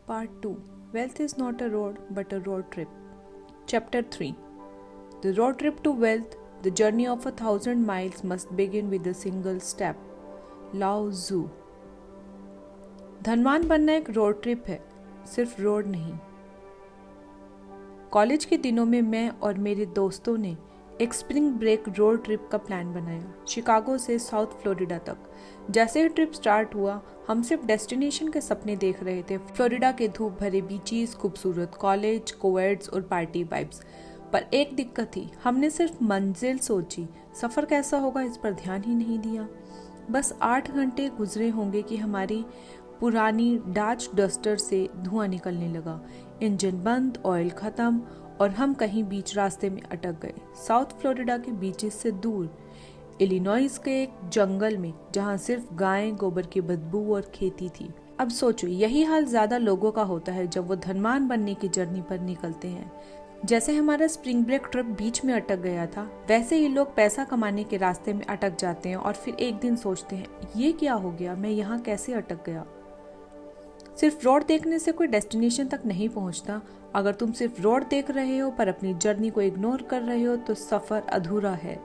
Part 2. Wealth is not a road but a road trip. Chapter 3. The road trip to wealth, the journey of 1,000 miles must begin with a single step. लाओ zoo. धनवान बनना एक road trip है, सिर्फ road नहीं। College के दिनों में मैं और मेरे दोस्तों ने एक स्प्रिंग ब्रेक रोड ट्रिप का प्लान बनाया, शिकागो से साउथ फ्लोरिडा तक। जैसे ही ट्रिप स्टार्ट हुआ, हम सिर्फ डेस्टिनेशन के सपने देख रहे थे, फ्लोरिडा के धूप भरे बीचेस, खूबसूरत कॉलेज, कोएड्स और पार्टी वाइब्स। पर एक दिक्कत थी, हमने सिर्फ मंजिल सोची, सफ़र कैसा होगा इस पर ध्यान ही नहीं दिया। बस 8 घंटे गुजरे होंगे कि हमारी पुरानी डाच डस्टर से धुआं निकलने लगा। इंजन बंद, ऑयल खत्म और हम कहीं बीच रास्ते में अटक गए, साउथ फ्लोरिडा के बीचेस से दूर, इलिनॉइस के एक जंगल में जहां सिर्फ गायें, गोबर की बदबू और खेती थी। अब सोचो, यही हाल ज्यादा लोगों का होता है जब वो धनवान बनने की जर्नी पर निकलते हैं। जैसे हमारा स्प्रिंग ब्रेक ट्रिप बीच में अटक गया था, वैसे ही लोग पैसा कमाने के रास्ते में अटक जाते हैं और फिर एक दिन सोचते हैं, ये क्या हो गया, मैं यहाँ कैसे अटक गया। सिर्फ रोड देखने से कोई डेस्टिनेशन तक नहीं पहुंचता। अगर तुम सिर्फ रोड देख रहे हो पर अपनी जर्नी को इग्नोर कर रहे हो तो सफर अधूरा है।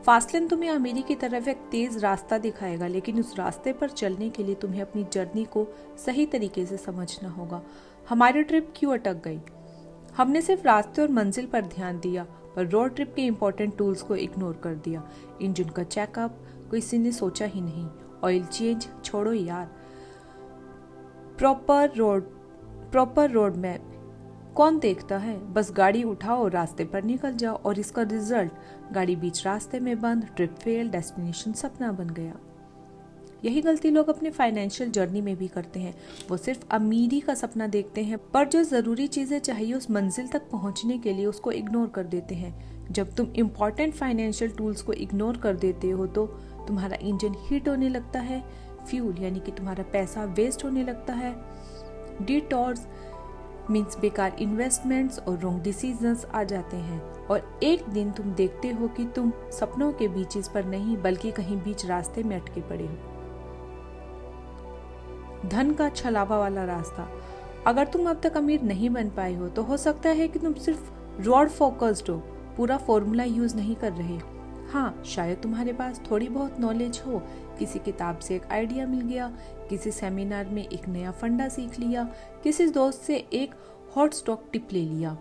फास्टलेन तुम्हें अमीरी की तरफ एक तेज रास्ता दिखाएगा, लेकिन उस रास्ते पर चलने के लिए तुम्हें अपनी जर्नी को सही तरीके से समझना होगा। हमारी ट्रिप क्यों अटक गई? हमने सिर्फ रास्ते और मंजिल पर ध्यान दिया, पर रोड ट्रिप के इम्पोर्टेंट टूल्स को इग्नोर कर दिया। इंजन का चेकअप किसी ने सोचा ही नहीं, ऑयल चेंज छोड़ो यार, प्रॉपर रोड मैप कौन देखता है? बस गाड़ी उठाओ, रास्ते पर निकल जाओ और इसका रिजल्ट, गाड़ी बीच रास्ते में बंद, ट्रिप फेल, डेस्टिनेशन सपना बन गया। यही गलती लोग अपने फाइनेंशियल जर्नी में भी करते हैं। वो सिर्फ अमीरी का सपना देखते हैं, पर जो जरूरी चीजें चाहिए उस मंजिल तक पहुंचने के लिए उसको इग्नोर कर देते हैं। जब तुम इम्पोर्टेंट फाइनेंशियल टूल्स को इग्नोर कर देते हो तो तुम्हारा इंजन हीट होने लगता है, फ्यूल यानी कि तुम्हारा पैसा वेस्ट होने लगता है, डिटॉर्स मीन्स बेकार इन्वेस्टमेंट्स और रॉन्ग डिसीजंस आ जाते हैं, और एक दिन तुम देखते हो कि तुम सपनों के बीचेस पर नहीं बल्कि कहीं बीच रास्ते में अटके पड़े हो। धन का छलावा वाला रास्ता। अगर तुम अब तक अमीर नहीं बन पाए हो तो हो सकता है कि तुम सिर्फ रोड फोकस्ड हो, पूरा फॉर्मूला यूज नहीं कर रहे हो। हाँ, शायद तुम्हारे पास थोड़ी बहुत नॉलेज हो, किसी किताब से एक आइडिया मिल गया, किसी सेमिनार में एक नया फंडा सीख लिया, किसी दोस्त से एक हॉट स्टॉक टिप ले लिया,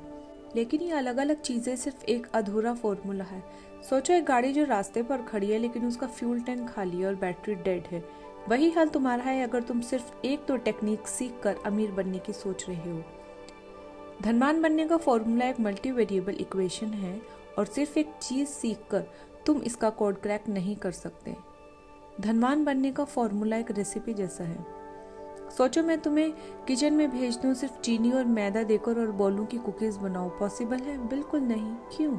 लेकिन ये अलग अलग चीजें सिर्फ एक अधूरा फॉर्मूला है। सोचो, एक गाड़ी जो रास्ते पर खड़ी है लेकिन उसका फ्यूल टैंक खाली है और बैटरी डेड है। वही हाल तुम्हारा है अगर तुम सिर्फ एक दो टेक्निक सीख कर अमीर बनने की सोच रहे हो। धनवान बनने का फॉर्मूला एक मल्टी वेरिएबल इक्वेशन है और सिर्फ एक चीज सीखकर तुम इसका कोड क्रैक नहीं कर सकते। धनवान बनने का फॉर्मूला एक रेसिपी जैसा है। सोचो, मैं तुम्हें किचन में भेज दूं सिर्फ चीनी और मैदा देकर और बोलूं कि कुकीज बनाओ, पॉसिबल है? बिल्कुल नहीं। क्यों?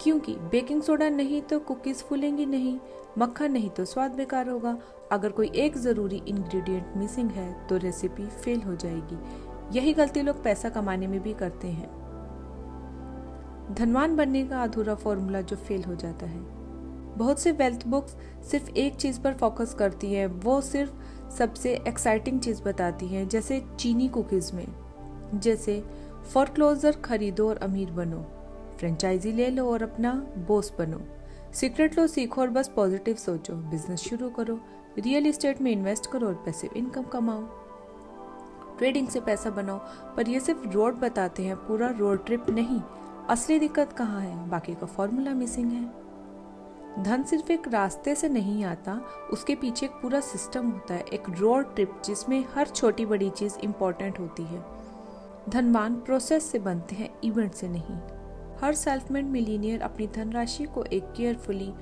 क्योंकि बेकिंग सोडा नहीं तो कुकीज फूलेंगी नहीं, मक्खन नहीं तो स्वाद बेकार होगा। अगर कोई एक जरूरी इंग्रेडिएंट मिसिंग है तो रेसिपी फेल हो जाएगी। यही गलती लोग पैसा कमाने में भी करते हैं। धनवान बनने का अधूरा फॉर्मूला जो फेल हो जाता है। बहुत से वेल्थ बुक्स सिर्फ एक चीज पर फोकस करती है, वो सिर्फ सबसे एक्साइटिंग चीज बताती है, जैसे चीनी कुकीज में, जैसे फोरक्लोजर खरीदो और अमीर बनो, फ्रेंचाइजी ले लो और अपना बॉस बनो, सीक्रेट लो सीखो और बस पॉजिटिव सोचो, बिजनेस शुरू करो, रियल एस्टेट में इन्वेस्ट करो और पैसिव इनकम कमाओ, ट्रेडिंग से पैसा बनाओ। पर ये सिर्फ रोड बताते हैं, पूरा रोड ट्रिप नहीं। असली दिक्कत कहाँ है? बाकी का फॉर्मूला मिसिंग है। धन सिर्फ एक रास्ते से नहीं आता, उसके पीछे एक पूरा सिस्टम होता है, एक रोड ट्रिप जिसमें हर छोटी बड़ी चीज इंपॉर्टेंट होती है। धनवान प्रोसेस से बनते हैं, इवेंट से नहीं। हर सेल्फ मेड मिलीनियर अपनी धनराशि को एक केयरफुली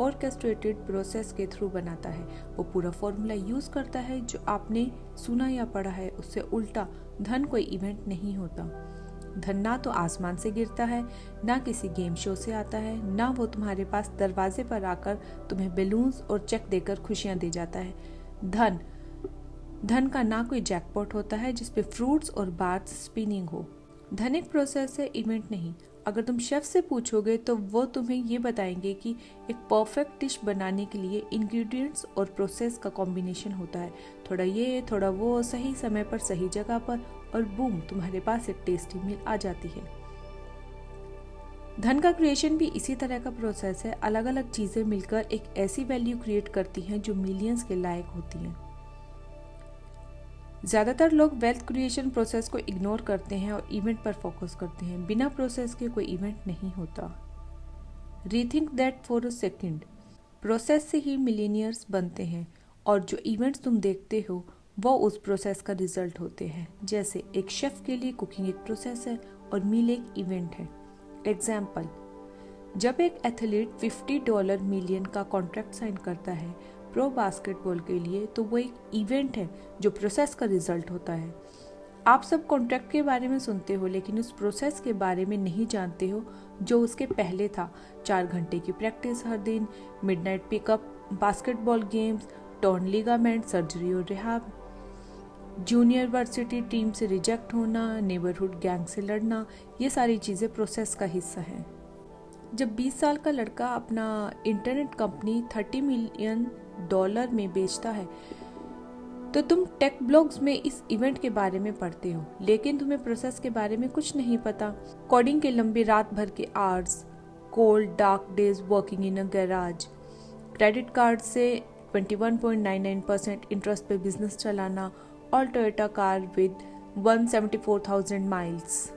ऑर्केस्ट्रेटेड प्रोसेस के थ्रू बनाता है। वो पूरा फॉर्मूला यूज करता है जो आपने सुना या पढ़ा है, उससे उल्टा धन कोई इवेंट नहीं होता। धन ना तो आसमान से गिरता है, ना किसी गेम शो से आता है, ना वो तुम्हारे पास दरवाजे पर आकर तुम्हें बैलून्स और चेक देकर खुशियां दे जाता है। धन का ना कोई जैकपॉट होता है जिसपे फ्रूट्स और बार्स स्पिनिंग हो। धन एक प्रोसेस है, इवेंट नहीं। अगर तुम शेफ से पूछोगे तो वो तुम्हें ये बताएंगे कि एक परफेक्ट डिश बनाने के लिए इंग्रेडिएंट्स और प्रोसेस का कॉम्बिनेशन होता है, थोड़ा ये थोड़ा वो, सही समय पर सही जगह पर, और बूम, तुम्हारे पास एक टेस्टी मील आ जाती है। धन का क्रिएशन भी इसी तरह का प्रोसेस है। अलग अलग चीजें मिलकर एक ऐसी वैल्यू क्रिएट करती हैं जो मिलियंस के लायक होती हैं। ज़्यादातर लोग वेल्थ क्रिएशन प्रोसेस को इग्नोर करते हैं और इवेंट पर फोकस करते हैं। बिना प्रोसेस के कोई इवेंट नहीं होता। Rethink that for a second. Process से ही मिलीनियर्स बनते हैं और जो इवेंट्स तुम देखते हो वो उस प्रोसेस का रिजल्ट होते हैं। जैसे एक शेफ के लिए कुकिंग एक प्रोसेस है और मील एक इवेंट है। एग्जाम्पल, जब एक एथलीट $50 मिलियन का कॉन्ट्रैक्ट साइन करता है प्रो बास्केटबॉल के लिए, तो वो एक इवेंट है जो प्रोसेस का रिजल्ट होता है। आप सब कॉन्ट्रैक्ट के बारे में सुनते हो लेकिन उस प्रोसेस के बारे में नहीं जानते हो जो उसके पहले था। 4 घंटे की प्रैक्टिस हर दिन, midnight pickup, basketball games, torn ligament, surgery और रिहाब, जूनियर वर्सिटी टीम से रिजेक्ट होना, नेबरहुड गैंग से लड़ना, ये सारी चीज़ें प्रोसेस का हिस्सा हैं। जब 20 साल का लड़का अपना इंटरनेट कंपनी $30 मिलियन में बेचता है तो तुम टेक ब्लॉग्स में इस इवेंट के बारे में पढ़ते हो, लेकिन तुम्हें प्रोसेस के बारे में कुछ नहीं पता। कोडिंग के लंबे रात भर के hours, cold dark days working in a garage, credit card से 21.99% इंटरेस्ट पे बिजनेस चलाना, और Toyota car with 174,000 miles.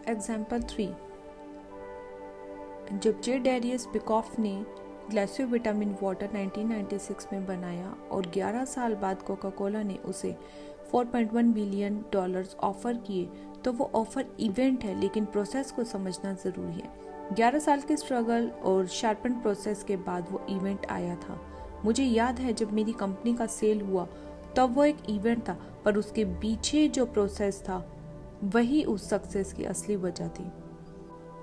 Example 3, जब जे डेरियस बिकॉफ ने ग्लासियोविटामिन वाटर 1996 में बनाया और 11 साल बाद कोका कोला ने उसे $4.1 बिलियन ऑफर किए, तो वो ऑफर इवेंट है, लेकिन प्रोसेस को समझना ज़रूरी है। 11 साल के स्ट्रगल और शार्पन प्रोसेस के बाद वो इवेंट आया था। मुझे याद है जब मेरी कंपनी का सेल हुआ तब वो एक इवेंट था, पर उसके पीछे जो प्रोसेस था वही उस सक्सेस की असली वजह थी।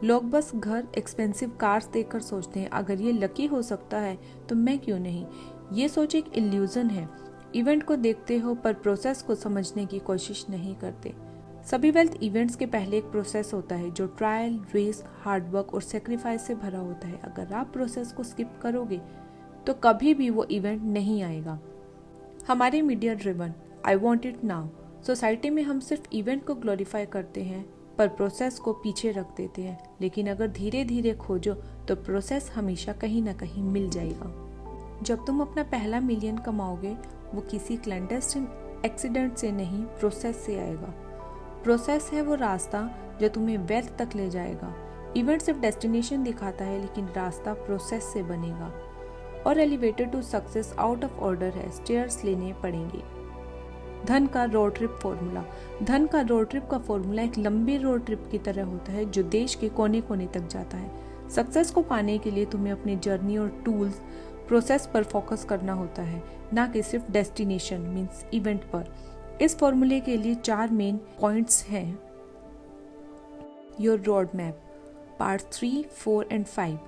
लोग बस घर, एक्सपेंसिव कार्स देखकर सोचते हैं अगर ये लकी हो सकता है तो मैं क्यों नहीं। ये सोच एक इल्यूजन है। इवेंट को देखते हो पर प्रोसेस को समझने की कोशिश नहीं करते। सभी वेल्थ इवेंट्स के पहले एक प्रोसेस होता है जो ट्रायल, रिस्क, हार्डवर्क और सेक्रीफाइस से भरा होता है। अगर आप प्रोसेस को स्किप करोगे तो कभी भी वो इवेंट नहीं आएगा। हमारे media driven, I want it now society में हम सिर्फ इवेंट को ग्लोरीफाई करते हैं पर प्रोसेस को पीछे रख देते हैं। लेकिन अगर धीरे धीरे खोजो तो प्रोसेस हमेशा कहीं ना कहीं मिल जाएगा। जब तुम अपना पहला मिलियन कमाओगे वो किसी क्लैंडस्टाइन एक्सीडेंट से नहीं, प्रोसेस से आएगा। प्रोसेस है वो रास्ता जो तुम्हें वेल्थ तक ले जाएगा। इवेंट सिर्फ डेस्टिनेशन दिखाता है लेकिन रास्ता प्रोसेस से बनेगा। और elevator to success out of order है, स्टेयर्स लेने पड़ेंगे। धन का रोड ट्रिप फॉर्मूला। धन का रोड ट्रिप का फॉर्मूला एक लंबी रोड ट्रिप की तरह होता है जो देश के कोने कोने तक जाता है। सक्सेस को पाने के लिए तुम्हें अपनी जर्नी और टूल्स, प्रोसेस पर फोकस करना होता है, ना कि सिर्फ डेस्टिनेशन मींस इवेंट पर। इस फॉर्मूले के लिए 4 मेन पॉइंट्स हैं। Your road map, part 3, 4 and 5।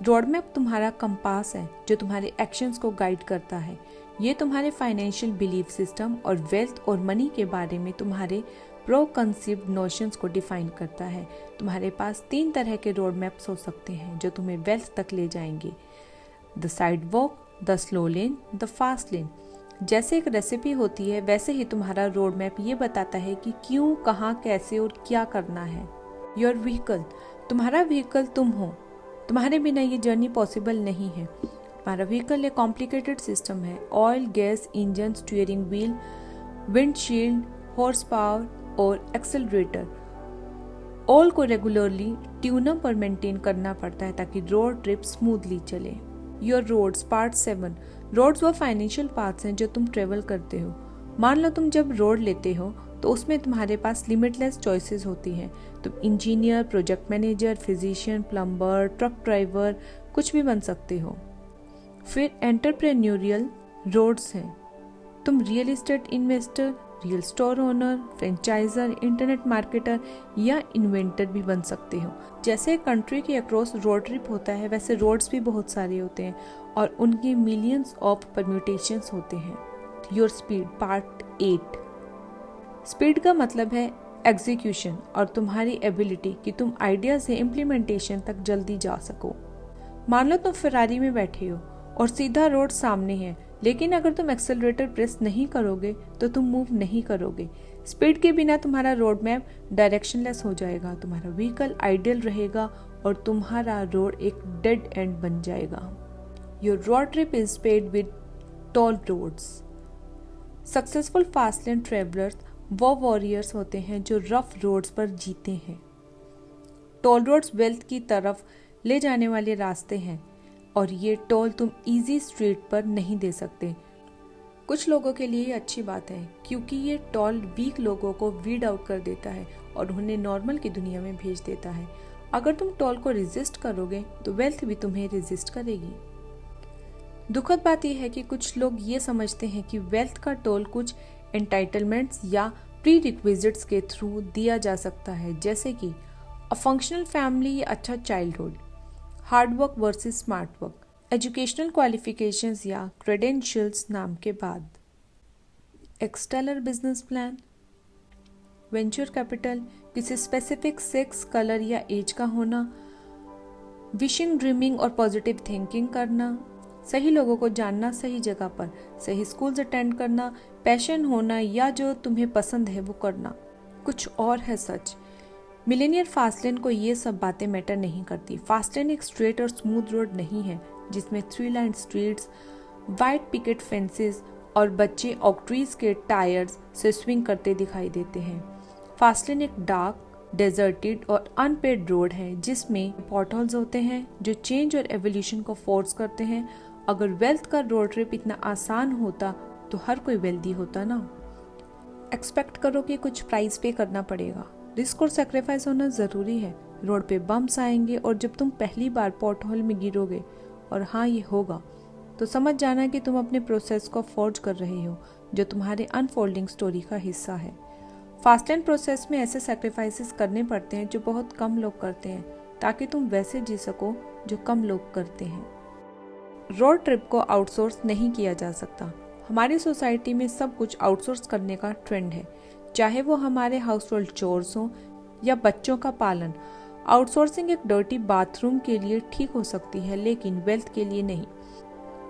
Road map तुम्हारा कंपास है जो तुम्हारे एक्शंस को गाइड करता है। ये तुम्हारे फाइनेंशियल बिलीफ सिस्टम और वेल्थ और मनी के बारे में तुम्हारे प्रो कंसीव्ड नोशंस को डिफाइन करता है। तुम्हारे पास 3 तरह के रोड मैप्स हो सकते हैं जो तुम्हें वेल्थ तक ले जाएंगे। The side walk, the slow lane, the fast lane. जैसे एक रेसिपी होती है वैसे ही तुम्हारा रोड मैप ये बताता है कि क्यों, कहाँ, कैसे और क्या करना है। योर व्हीकल, तुम्हारा व्हीकल तुम हो। तुम्हारे बिना ये जर्नी पॉसिबल नहीं है। हमारा व्हीकल एक कॉम्प्लिकेटेड सिस्टम है। Oil, gas, engine, steering wheel, windshield, horse power और एक्सेलरेटर, ऑल को रेगुलरली ट्यून अप और मेंटेन करना पड़ता है ताकि रोड ट्रिप स्मूथली चले। Your roads, part 7। रोड्स वो फाइनेंशियल पाथ्स हैं जो तुम ट्रेवल करते हो। मान लो तुम जब रोड लेते हो तो उसमें तुम्हारे पास लिमिटलेस चॉइसेस होती हैं। तुम engineer, project manager, physician, plumber, truck driver, कुछ भी बन सकते हो। फिर एंटरप्रेन्योरियल रोड्स हैं। तुम real estate investor, real store owner, franchisor, internet marketer या इन्वेंटर भी बन सकते हो। जैसे कंट्री के अक्रॉस रोड ट्रिप होता है वैसे रोड्स भी बहुत सारे होते हैं और उनके मिलियंस ऑफ परम्यूटेशंस होते हैं। Your speed, part 8। स्पीड का मतलब है एग्जीक्यूशन और तुम्हारी एबिलिटी कि तुम आइडिया से इम्प्लीमेंटेशन तक जल्दी जा सको। मान लो तुम फरारी में बैठे हो और सीधा रोड सामने है, लेकिन अगर तुम एक्सेलरेटर प्रेस नहीं करोगे तो तुम मूव नहीं करोगे। स्पीड के बिना तुम्हारा रोड मैप डायरेक्शनलेस हो जाएगा, तुम्हारा व्हीकल आइडियल रहेगा और तुम्हारा रोड एक डेड एंड बन जाएगा। Your road trip is paid with toll roads. Successful fast lane travellers वो वॉरियर्स होते हैं जो रफ रोड्स पर जीते हैं। टोल रोड्स वेल्थ की तरफ ले जाने वाले रास्ते हैं और ये टोल तुम इजी स्ट्रीट पर नहीं दे सकते। कुछ लोगों के लिए ये अच्छी बात है क्योंकि ये टोल वीक लोगों को वीड आउट कर देता है और उन्हें नॉर्मल की दुनिया में भेज देता है। अगर तुम टोल को रेजिस्ट करोगे तो वेल्थ भी तुम्हें रेजिस्ट करेगी। दुखद बात यह है कि कुछ लोग ये समझते हैं कि वेल्थ का टोल कुछ एंटाइटलमेंट्स या प्री रिक्विजिट्स के थ्रू दिया जा सकता है, जैसे कि अ फंक्शनल फैमिली या अच्छा childhood, hard work versus smart work, educational qualifications या क्रेडेंशियल्स नाम के बाद, एक्सटेलर बिजनेस प्लान, वेंचर कैपिटल, किसी स्पेसिफिक सेक्स, कलर या एज का होना, विशिंग, ड्रीमिंग और पॉजिटिव थिंकिंग करना, सही लोगों को जानना, सही जगह पर, सही स्कूल्स अटेंड करना, पैशन होना या जो तुम्हें पसंद है वो करना। कुछ और है सच। मिलेनियर फास्टलेन को ये सब बातें मैटर नहीं करती। फास्टलेन एक स्ट्रेट और स्मूथ रोड नहीं है जिसमें 3 line streets, white picket fences और बच्चे ऑक ट्रीज के टायर्स से स्विंग करते दिखाई देते हैं। फास्टलेन एक डार्क, डेजर्टेड और अनपेड रोड है जिसमें पॉटहोल्स होते हैं जो चेंज और एवोल्यूशन को फोर्स करते हैं। अगर वेल्थ का रोड ट्रिप इतना आसान होता तो हर कोई वेल्दी होता ना। एक्सपेक्ट करो कि कुछ प्राइस पे करना पड़ेगा। रिस्क और सेक्रीफाइस होना जरूरी है। रोड पे बम्प्स आएंगे और जब तुम पहली बार पॉटहोल में गिरोगे, और हाँ ये होगा, तो समझ जाना कि तुम अपने प्रोसेस को फोर्ज कर रहे हो जो तुम्हारे अनफोल्डिंग स्टोरी का हिस्सा है। फास्टलेन प्रोसेस में ऐसे सेक्रीफाइसेस करने पड़ते हैं जो बहुत कम लोग करते हैं ताकि तुम वैसे जी सको जो कम लोग करते हैं। रोड ट्रिप को आउटसोर्स नहीं किया जा सकता। हमारी सोसाइटी में सब कुछ आउटसोर्स करने का ट्रेंड है, चाहे वो हमारे हाउस होल्ड चोर्स हो या बच्चों का पालन। आउटसोर्सिंग एक डर्टी बाथरूम के लिए ठीक हो सकती है लेकिन वेल्थ के लिए नहीं।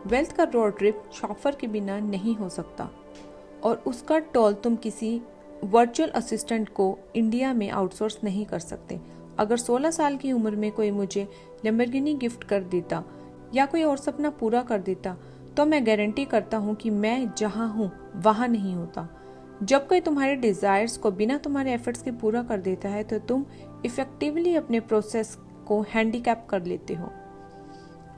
वेल्थ का रोड ट्रिप शॉफर के बिना नहीं हो सकता और उसका टोल तुम किसी वर्चुअल असिस्टेंट को इंडिया में आउटसोर्स नहीं कर सकते। अगर 16 साल की उम्र में कोई मुझे लैम्बोर्गिनी गिफ्ट कर देता या कोई और सपना पूरा कर देता तो मैं गारंटी करता हूँ कि मैं जहाँ हूँ वहाँ नहीं होता। जब कोई तुम्हारे डिजायर्स को बिना तुम्हारे एफर्ट्स के पूरा कर देता है तो तुम इफेक्टिवली अपने प्रोसेस को हैंडीकैप कर लेते हो।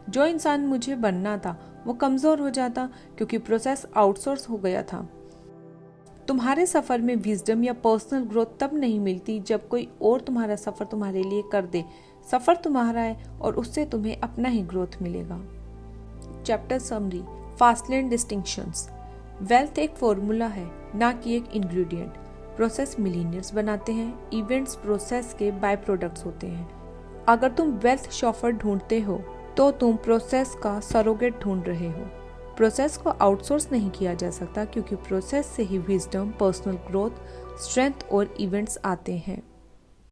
जो इंसान मुझे बनना था वो कमजोर हो जाता क्योंकि प्रोसेस आउटसोर्स हो गया था। तुम्हारे सफर में विजडम या पर्सनल ग्रोथ तब नहीं मिलती जब कोई और तुम्हारा सफर तुम्हारे लिए कर दे। सफर तुम्हारा है और उससे तुम्हें अपना ही ग्रोथ मिलेगा। Chapter summary, fastlane distinctions. Wealth एक फॉर्मूला है, ना कि एक इंग्रेडिएंट। प्रोसेस मिलीनियर्स बनाते हैं, इवेंट्स प्रोसेस के बाय प्रोडक्ट्स होते हैं। अगर तुम वेल्थ शॉफर ढूंढते हो तो तुम प्रोसेस का सरोगेट ढूंढ रहे हो। प्रोसेस को आउटसोर्स नहीं किया जा सकता क्योंकि प्रोसेस से ही विजडम, पर्सनल ग्रोथ, स्ट्रेंथ और इवेंट्स आते हैं।